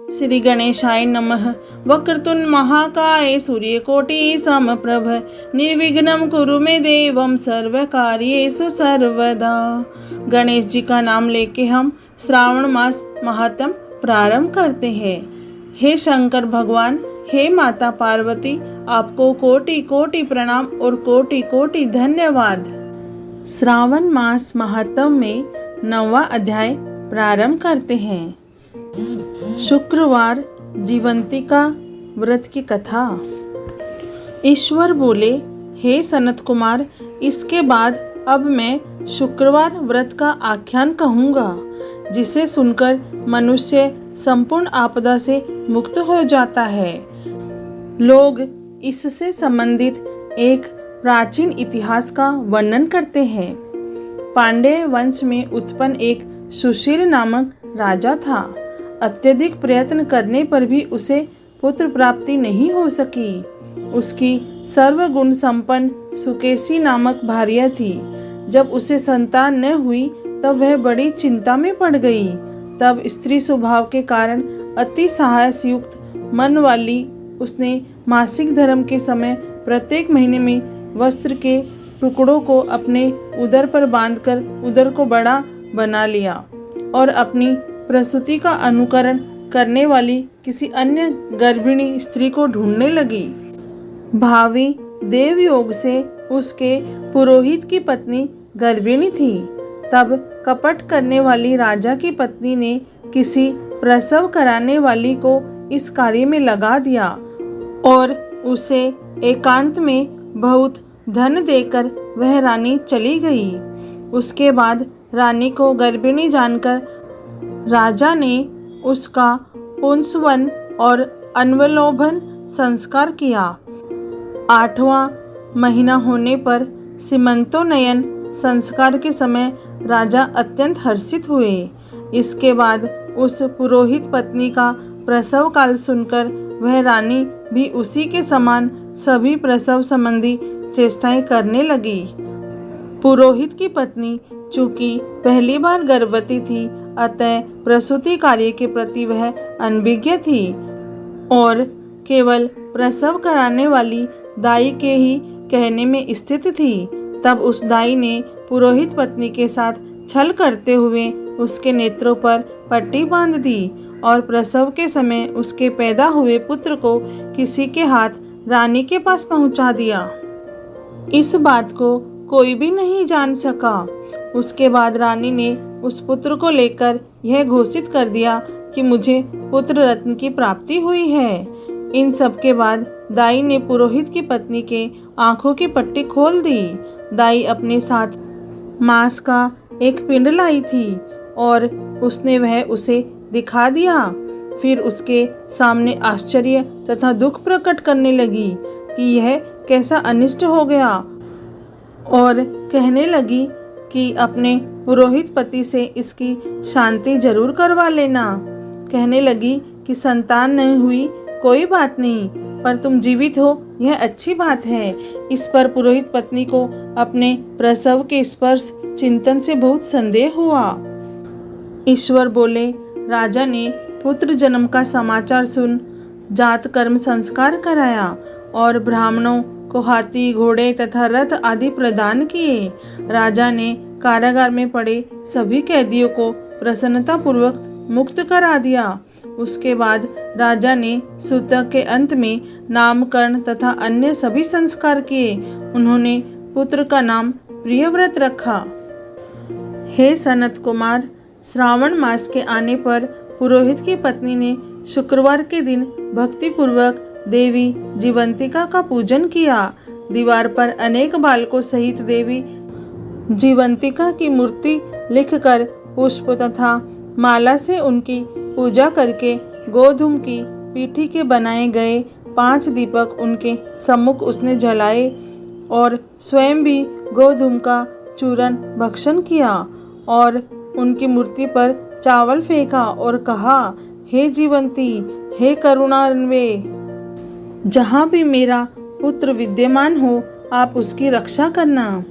श्री गणेशाय नमः। वक्रतुंड महाकाय सूर्यकोटि समप्रभ निर्विघ्नं कुरु मे देवं सर्वकार्येषु सर्वदा। गणेश जी का नाम लेके हम श्रावण मास महात्म प्रारंभ करते हैं। हे शंकर भगवान, हे माता पार्वती, आपको कोटि कोटि प्रणाम और कोटि कोटि धन्यवाद। श्रावण मास महात्म में 9वां अध्याय प्रारंभ करते हैं। शुक्रवार जीवंतिका व्रत की कथा। ईश्वर बोले, हे सनत कुमार, इसके बाद अब मैं शुक्रवार व्रत का आख्यान कहूँगा, जिसे सुनकर मनुष्य संपूर्ण आपदा से मुक्त हो जाता है। लोग इससे संबंधित एक प्राचीन इतिहास का वर्णन करते हैं। पांड्य वंश में उत्पन्न एक सुशील नामक राजा था। अत्यधिक प्रयत्न करने पर भी उसे पुत्र प्राप्ति नहीं हो सकी। उसकी सर्वगुण संपन्न सुकेशी नामक भार्या थी। जब उसे संतान न हुई तब वह बड़ी चिंता में पड़ गई। तब स्त्री स्वभाव के कारण अति साहस युक्त मन वाली उसने मासिक धर्म के समय प्रत्येक महीने में वस्त्र के टुकड़ों को अपने उदर पर बांधकर उदर को बड़ा बना लिया और अपनी प्रसूति का अनुकरण करने वाली किसी अन्य गर्भिणी स्त्री को ढूंढने लगी। भावी देवयोग से उसके पुरोहित की पत्नी गर्भिणी थी। तब कपट करने वाली राजा की पत्नी ने किसी प्रसव कराने वाली को इस कार्य में लगा दिया और उसे एकांत में बहुत धन देकर वह रानी चली गई। उसके बाद रानी को गर्भिणी जानकर राजा ने उसका पुंसवन और अन्वलोभन संस्कार किया। 8वां महीना होने पर सीमंतोन्नयन संस्कार के समय राजा अत्यंत हर्षित हुए। इसके बाद उस पुरोहित पत्नी का प्रसव काल सुनकर वह रानी भी उसी के समान सभी प्रसव संबंधी चेष्टाएं करने लगी। पुरोहित की पत्नी चूंकि पहली बार गर्भवती थी, अतः प्रसूति कार्य के प्रति वह अनभिज्ञ थी और केवल प्रसव कराने वाली दाई के ही कहने में स्थित थी। तब उस दाई ने पुरोहित पत्नी के साथ छल करते हुए उसके नेत्रों पर पट्टी बांध दी और प्रसव के समय उसके पैदा हुए पुत्र को किसी के हाथ रानी के पास पहुंचा दिया। इस बात को कोई भी नहीं जान सका। उसके बाद रानी ने उस पुत्र को लेकर यह घोषित कर दिया कि मुझे पुत्र रत्न की प्राप्ति हुई है। इन सब के बाद दाई ने पुरोहित की पत्नी के आंखों की पट्टी खोल दी। दाई अपने साथ मांस का एक पिंड लाई थी और उसने वह उसे दिखा दिया। फिर उसके सामने आश्चर्य तथा दुख प्रकट करने लगी कि यह कैसा अनिष्ट हो गया और कहने लगी कि अपने पुरोहित पति से इसकी शांति जरूर करवा लेना। कहने लगी कि संतान नहीं हुई कोई बात नहीं, पर तुम जीवित हो यह अच्छी बात है। इस पर पुरोहित पत्नी को अपने प्रसव के स्पर्श चिंतन से बहुत संदेह हुआ। ईश्वर बोले, राजा ने पुत्र जन्म का समाचार सुन जात कर्म संस्कार कराया और ब्राह्मणों को हाथी घोड़े तथा रथ आदि प्रदान किए। राजा ने कारागार में पड़े सभी कैदियों को प्रसन्नता पूर्वक मुक्त करा दिया। उसके बाद राजा ने सूतक के अंत में नामकरण तथा अन्य सभी संस्कार किए। उन्होंने पुत्र का नाम प्रियव्रत रखा। हे सनत कुमार, श्रावण मास के आने पर पुरोहित की पत्नी ने शुक्रवार के दिन भक्ति पूर्वक देवी जीवंतिका का पूजन किया। दीवार पर अनेक बालकों सहित देवी जीवंतिका की मूर्ति लिखकर पुष्प तथा माला से उनकी पूजा करके गोधूम की पीठी के बनाए गए 5 दीपक उनके सम्मुख उसने जलाए और स्वयं भी गोधूम का चूरन भक्षण किया और उनकी मूर्ति पर चावल फेंका और कहा, हे जीवंती, हे करुणान्वे, जहाँ भी मेरा पुत्र विद्यमान हो आप उसकी रक्षा करना।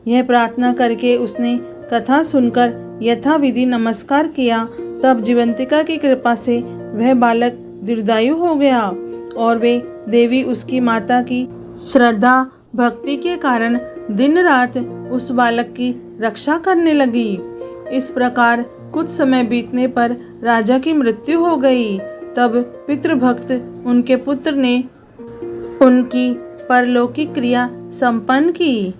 यह प्रार्थना करके उसने कथा सुनकर यथाविधि नमस्कार किया। तब जीवंतिका की कृपा से वह बालक दीर्घायु हो गया और वे देवी उसकी माता की श्रद्धा भक्ति के कारण दिन रात उस बालक की रक्षा करने लगी। इस प्रकार कुछ समय बीतने पर राजा की मृत्यु हो गई। तब पितृभक्त उनके पुत्र ने उनकी परलौकिक क्रिया संपन्न की।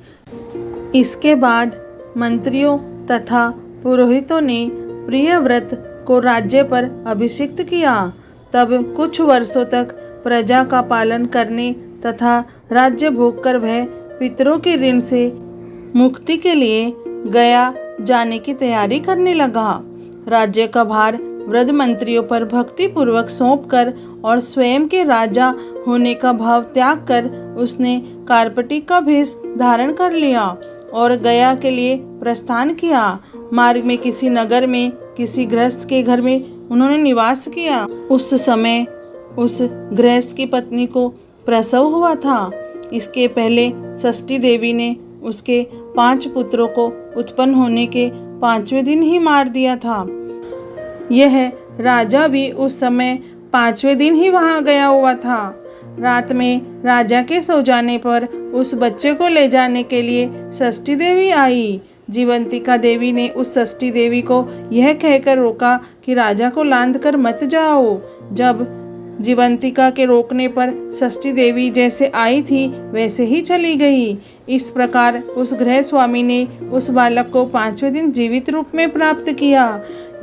इसके बाद मंत्रियों तथा पुरोहितों ने प्रियव्रत को राज्य पर अभिषिक्त किया। तब कुछ वर्षों तक प्रजा का पालन करने तथा राज्य भोग कर वह पितरों के ऋण से मुक्ति के लिए गया जाने की तैयारी करने लगा। राज्य का भार वृद्ध मंत्रियों पर भक्ति पूर्वक सौंपकर और स्वयं के राजा होने का भाव त्याग कर उसने कार्पटी का भेष धारण कर लिया और गया के लिए प्रस्थान किया। मार्ग में किसी नगर में किसी गृहस्थ के घर में उन्होंने निवास किया। उस समय उस गृहस्थ की पत्नी को प्रसव हुआ था। इसके पहले षष्ठी देवी ने उसके 5 पुत्रों को उत्पन्न होने के 5वें दिन ही मार दिया था। यह राजा भी उस समय 5वें दिन ही वहां गया हुआ था। रात में राजा के सो जाने पर उस बच्चे को ले जाने के लिए षष्ठी देवी आई। जीवंतिका देवी ने उस षष्ठी देवी को यह कहकर रोका कि राजा को लांद कर मत जाओ। जब जीवंतिका के रोकने पर षष्ठी देवी जैसे आई थी वैसे ही चली गई। इस प्रकार उस गृह स्वामी ने उस बालक को 5वें दिन जीवित रूप में प्राप्त किया।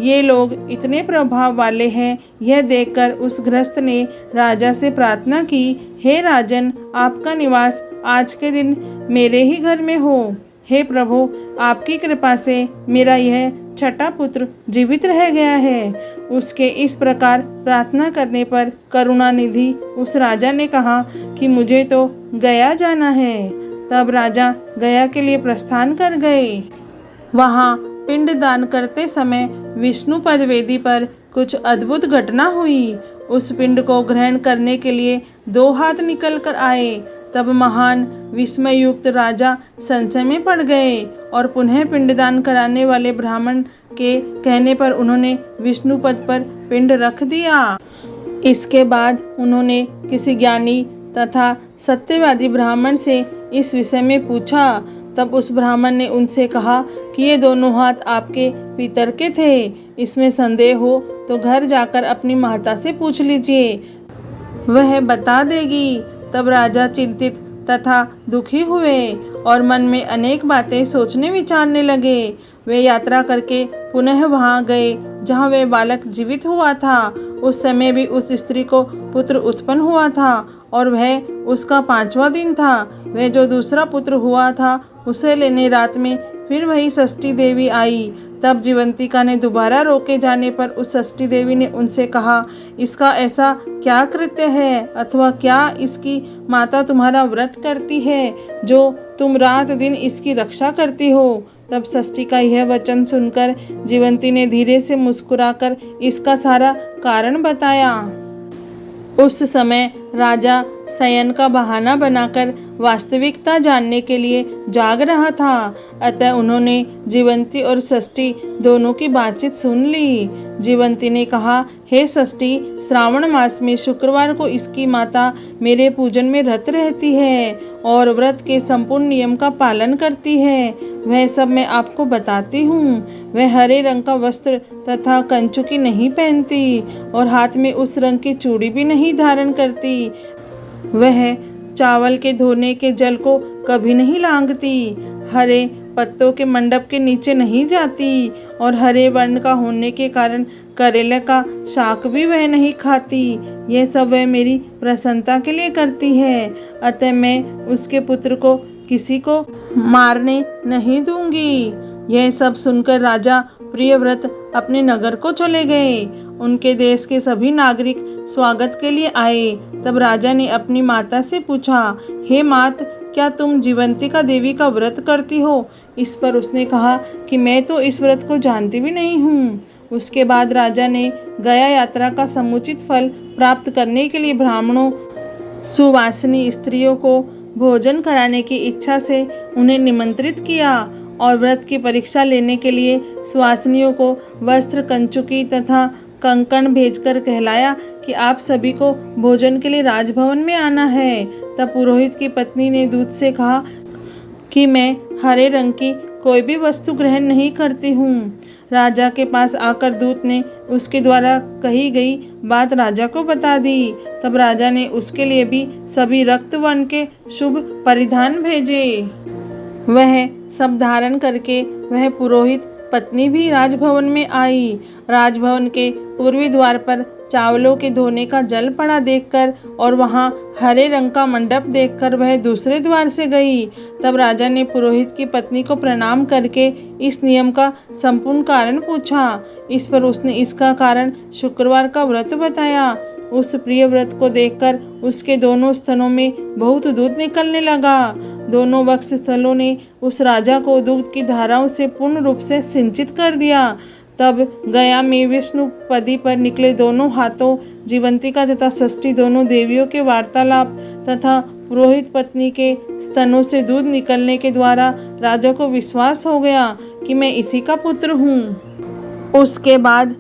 ये लोग इतने प्रभाव वाले हैं, यह देखकर उस गृहस्थ ने राजा से प्रार्थना की, हे राजन, आपका निवास आज के दिन मेरे ही घर में हो। हे प्रभु, आपकी कृपा से मेरा यह छठा पुत्र जीवित रह गया है। उसके इस प्रकार प्रार्थना करने पर करुणानिधि उस राजा ने कहा कि मुझे तो गया जाना है। तब राजा गया के लिए प्रस्थान कर गए। वहाँ पिंड दान करते समय विष्णु पद वेदी पर कुछ अद्भुत घटना हुई। उस पिंड को ग्रहण करने के लिए 2 हाथ निकल कर आए। तब महान विस्मयुक्त राजा संशय में पड़ गए और पुनः पिंडदान कराने वाले ब्राह्मण के कहने पर उन्होंने विष्णु पद पर पिंड रख दिया। इसके बाद उन्होंने किसी ज्ञानी तथा सत्यवादी ब्राह्मण से इस विषय में पूछा। तब उस ब्राह्मण ने उनसे कहा कि ये दोनों हाथ आपके पितर के थे। इसमें संदेह हो तो घर जाकर अपनी माता से पूछ लीजिए, वह बता देगी। तब राजा चिंतित तथा दुखी हुए और मन में अनेक बातें सोचने विचारने लगे। वे यात्रा करके पुनः वहां गए जहां वह बालक जीवित हुआ था। उस समय भी उस स्त्री को पुत्र उत्पन्न हुआ था और वह उसका 5वां दिन था। वह जो दूसरा पुत्र हुआ था उसे लेने रात में फिर वही षष्ठी देवी आई। तब जीवंतिका ने दोबारा रोके जाने पर उस षष्ठी देवी ने उनसे कहा, इसका ऐसा क्या कृत्य है अथवा क्या इसकी माता तुम्हारा व्रत करती है जो तुम रात दिन इसकी रक्षा करती हो। तब षष्ठी का यह वचन सुनकर जीवंती ने धीरे से मुस्कुराकर इसका सारा कारण बताया। उस समय राजा शयन का बहाना बनाकर वास्तविकता जानने के लिए जाग रहा था। अतः उन्होंने जीवंती और षष्ठी दोनों की बातचीत सुन ली। जीवंती ने कहा, हे षष्ठी, श्रावण मास में शुक्रवार को इसकी माता मेरे पूजन में रत रहती है और व्रत के संपूर्ण नियम का पालन करती है। वह सब मैं आपको बताती हूँ। वह हरे रंग का वस्त्र तथा कंचुकी नहीं पहनती और हाथ में उस रंग की चूड़ी भी नहीं धारण करती। वह चावल के धोने के जल को कभी नहीं लांघती, हरे पत्तों के मंडप के नीचे नहीं जाती और हरे वर्ण का होने के कारण करेले का शाक भी वह नहीं खाती। यह सब वह मेरी प्रसन्नता के लिए करती है। अतः मैं उसके पुत्र को किसी को मारने नहीं दूंगी। यह सब सुनकर राजा प्रियव्रत अपने नगर को चले गए। उनके देश के सभी नागरिक स्वागत के लिए आए। तब राजा ने अपनी माता से पूछा, हे मात, क्या तुम जीवंतिका देवी का व्रत करती हो? इस पर उसने कहा कि मैं तो इस व्रत को जानती भी नहीं हूँ। उसके बाद राजा ने गया यात्रा का समुचित फल प्राप्त करने के लिए ब्राह्मणों, सुवासिनी स्त्रियों को भोजन कराने की इच्छा से उन्हें निमंत्रित किया और व्रत की परीक्षा लेने के लिए सुवासिनियों को वस्त्र, कंचुकी तथा कंकण भेजकर कहलाया कि आप सभी को भोजन के लिए राजभवन में आना है। तब पुरोहित की पत्नी ने दूत से कहा कि मैं हरे रंग की कोई भी वस्तु ग्रहण नहीं करती हूँ। राजा के पास आकर दूत ने उसके द्वारा कही गई बात राजा को बता दी। तब राजा ने उसके लिए भी सभी रक्त वर्ण के शुभ परिधान भेजे। वह सब धारण करके वह पुरोहित पत्नी भी राजभवन में आई। राजभवन के पूर्वी द्वार पर चावलों के धोने का जल पड़ा देखकर और वहाँ हरे रंग का मंडप देखकर वह दूसरे द्वार से गई। तब राजा ने पुरोहित की पत्नी को प्रणाम करके इस नियम का संपूर्ण कारण पूछा। इस पर उसने इसका कारण शुक्रवार का व्रत बताया। उस प्रिय व्रत को देखकर उसके दोनों स्तनों में बहुत दूध निकलने लगा। दोनों वक्ष स्थलों ने उस राजा को दूध की धाराओं से पूर्ण रूप से सिंचित कर दिया। तब गया में विष्णु पदी पर निकले दोनों हाथों जीवंतिका तथा षष्ठी दोनों देवियों के वार्तालाप तथा पुरोहित पत्नी के स्तनों से दूध निकलने के द्वारा राजा को विश्वास हो गया कि मैं इसी का पुत्र हूँ। उसके बाद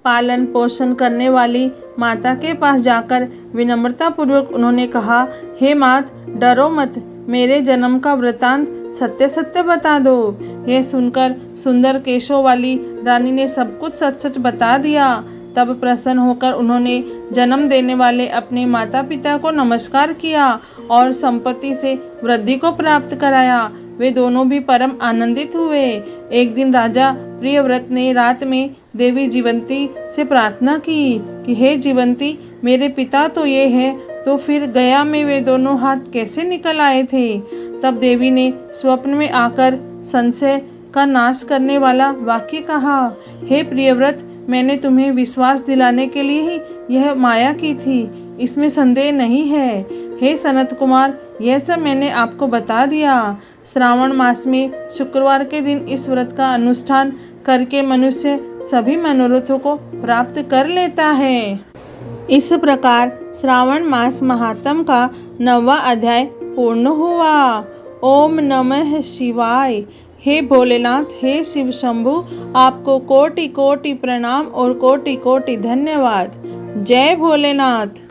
पालन पोषण करने वाली माता के पास जाकर विनम्रतापूर्वक उन्होंने कहा, हे मात, डरो मत, मेरे जन्म का वृतांत सत्य सत्य बता दो। यह सुनकर सुंदर केशों वाली रानी ने सब कुछ सच सच बता दिया। तब प्रसन्न होकर उन्होंने जन्म देने वाले अपने माता पिता को नमस्कार किया और संपत्ति से वृद्धि को प्राप्त कराया। वे दोनों भी परम आनंदित हुए। एक दिन राजा प्रियव्रत ने रात में देवी जीवंती से प्रार्थना की कि हे जीवंती, मेरे पिता तो ये है, तो फिर गया में वे दोनों हाथ कैसे निकल आए थे। तब देवी ने स्वप्न में आकर संशय का नाश करने वाला वाक्य कहा, हे प्रियव्रत, मैंने तुम्हें विश्वास दिलाने के लिए ही यह माया की थी, इसमें संदेह नहीं है। हे सनत कुमार, यह सब मैंने आपको बता दिया। श्रावण मास में शुक्रवार के दिन इस व्रत का अनुष्ठान करके मनुष्य सभी मनोरथों को प्राप्त कर लेता है। इस प्रकार श्रावण मास महात्म का 9वां अध्याय पूर्ण हुआ। ओम नमः शिवाय। हे भोलेनाथ, हे शिव शंभु, आपको कोटि कोटि प्रणाम और कोटि कोटि धन्यवाद। जय भोलेनाथ।